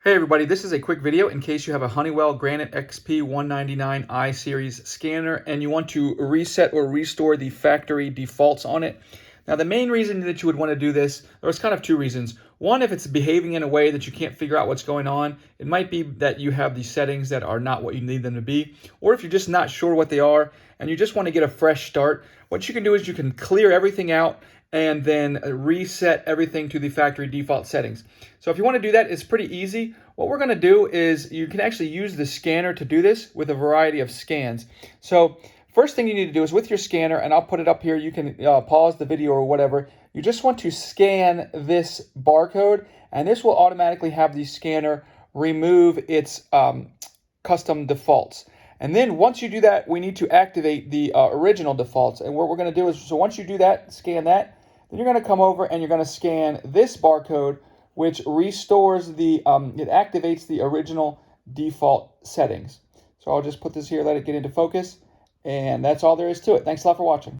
Hey everybody, this is a quick video in case you have a Honeywell Granit XP 199 I series scanner and you want to reset or restore the factory defaults on it. Now the main reason that you would want to do this, there's kind of two reasons. One, if it's behaving in a way that you can't figure out what's going on, it might be that you have these settings that are not what you need them to be, or if you're just not sure what they are and you just want to get a fresh start, what you can do is you can clear everything out and then reset everything to the factory default settings. So if you want to do that, it's pretty easy. What we're going to do is you can actually use the scanner to do this with a variety of scans. So first thing you need to do is with your scanner, and I'll put it up here, you can pause the video or whatever, you just want to scan this barcode, and this will automatically have the scanner remove its custom defaults. And then once you do that, we need to activate the original defaults. And what we're going to do is, so once you do that, scan that, then you're going to come over and you're going to scan this barcode, which restores the, it activates the original default settings. So I'll just put this here, let it get into focus, and that's all there is to it. Thanks a lot for watching.